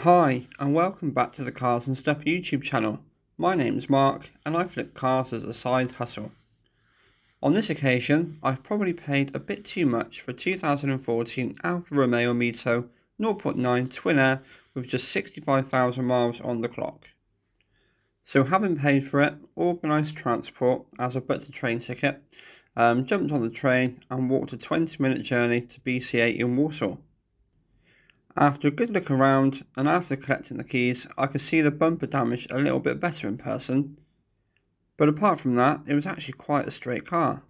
Hi and welcome back to the Cars and Stuff YouTube channel. My name's Mark and I flip cars as a side hustle. On this occasion I've probably paid a bit too much for a 2014 Alfa Romeo Mito 0.9 twin air with just 65,000 miles on the clock. So having paid for it, organised transport as I booked a train ticket, jumped on the train and walked a 20-minute journey to BC8 in Warsaw. After a good look around and after collecting the keys, I could see the bumper damage a little bit better in person. But apart from that, it was actually quite a straight car.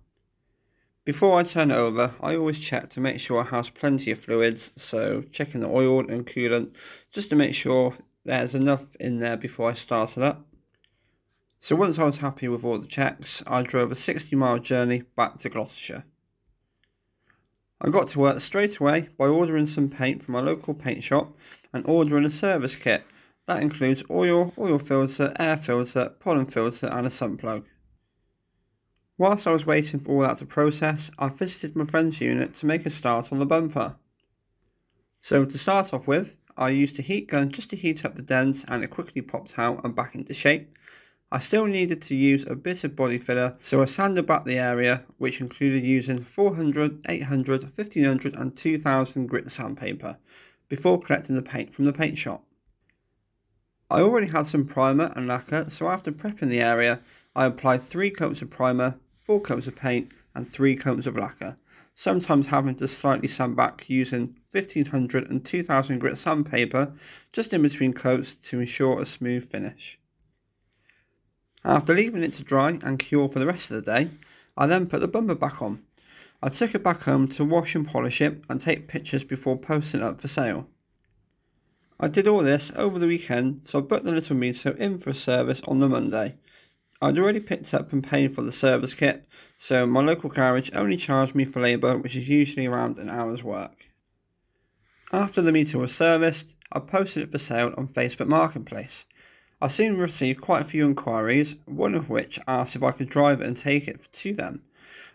Before I turn it over, I always check to make sure it has plenty of fluids, so checking the oil and coolant just to make sure there's enough in there before I start it up. So once I was happy with all the checks, I drove a 60-mile journey back to Gloucestershire. I got to work straight away by ordering some paint from my local paint shop and ordering a service kit. That includes oil filter, air filter, pollen filter and a sump plug. Whilst I was waiting for all that to process, I visited my friend's unit to make a start on the bumper. So to start off with, I used a heat gun just to heat up the dents and it quickly popped out and back into shape. I still needed to use a bit of body filler, so I sanded back the area, which included using 400, 800, 1500 and 2000 grit sandpaper, before collecting the paint from the paint shop. I already had some primer and lacquer, so after prepping the area, I applied 3 coats of primer, 4 coats of paint and 3 coats of lacquer, sometimes having to slightly sand back using 1500 and 2000 grit sandpaper just in between coats to ensure a smooth finish. After leaving it to dry and cure for the rest of the day, I then put the bumper back on. I took it back home to wash and polish it and take pictures before posting it up for sale. I did all this over the weekend, so I booked the little Mito in for a service on the Monday. I'd already picked up and paid for the service kit, so my local garage only charged me for labour, which is usually around an hour's work. After the Mito was serviced, I posted it for sale on Facebook Marketplace. I soon received quite a few inquiries, one of which asked if I could drive it and take it to them.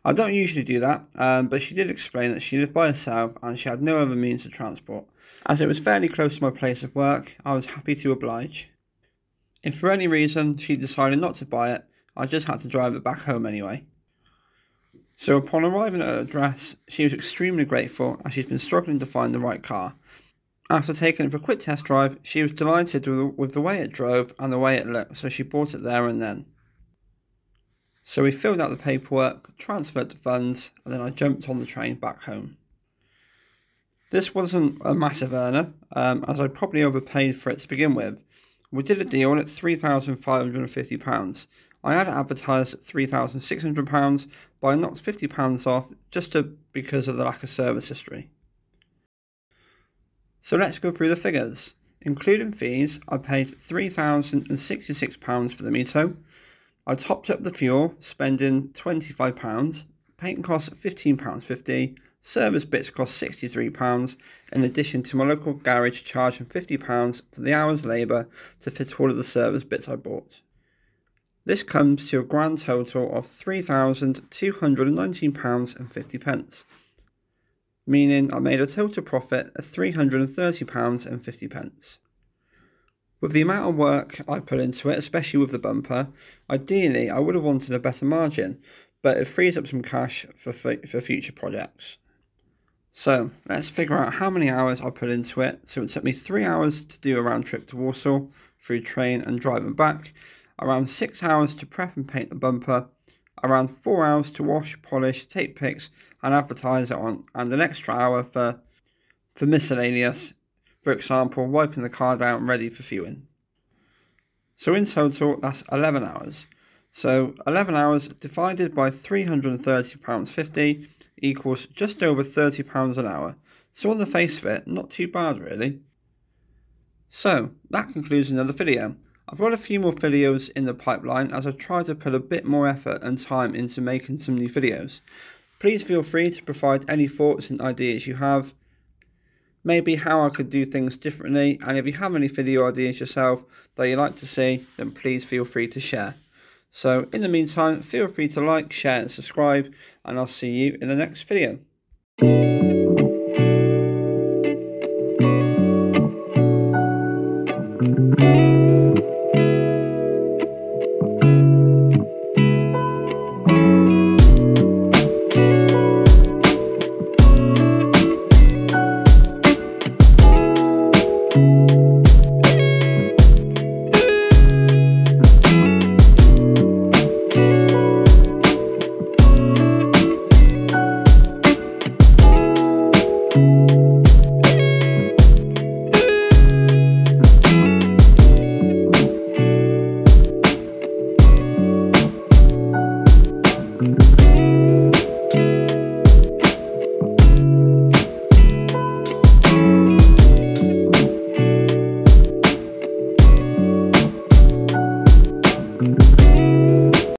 I don't usually do that, but she did explain that she lived by herself and she had no other means of transport. As it was fairly close to my place of work, I was happy to oblige. If for any reason she decided not to buy it, I just had to drive it back home anyway. So upon arriving at her address, she was extremely grateful as she's been struggling to find the right car. After taking it for a quick test drive, she was delighted with the way it drove and the way it looked, so she bought it there and then. So we filled out the paperwork, transferred the funds, and then I jumped on the train back home. This wasn't a massive earner, as I probably overpaid for it to begin with. We did a deal at £3,550. I had it advertised at £3,600, but I knocked £50 off just because of the lack of service history. So let's go through the figures. Including fees, I paid £3,066 for the Mito. I topped up the fuel, spending £25, paint cost £15.50, service bits cost £63, in addition to my local garage charging £50 for the hour's labour to fit all of the service bits I bought. This comes to a grand total of £3,219.50. Meaning I made a total profit of £330.50. With the amount of work I put into it, especially with the bumper, ideally I would have wanted a better margin, but it frees up some cash for future projects. So let's figure out how many hours I put into it. So it took me 3 hours to do a round trip to Warsaw, through train and driving back, around 6 hours to prep and paint the bumper, around 4 hours to wash, polish, take pics and advertise it on, and an extra hour for miscellaneous, for example wiping the car down ready for fueling. So in total that's 11 hours. So 11 hours divided by £330.50 equals just over £30 an hour. So on the face of it, not too bad really. So that concludes another video. I've got a few more videos in the pipeline as I try to put a bit more effort and time into making some new videos. Please feel free to provide any thoughts and ideas you have, maybe how I could do things differently, and if you have any video ideas yourself that you'd like to see, then please feel free to share. So in the meantime, feel free to like, share and subscribe, and I'll see you in the next video.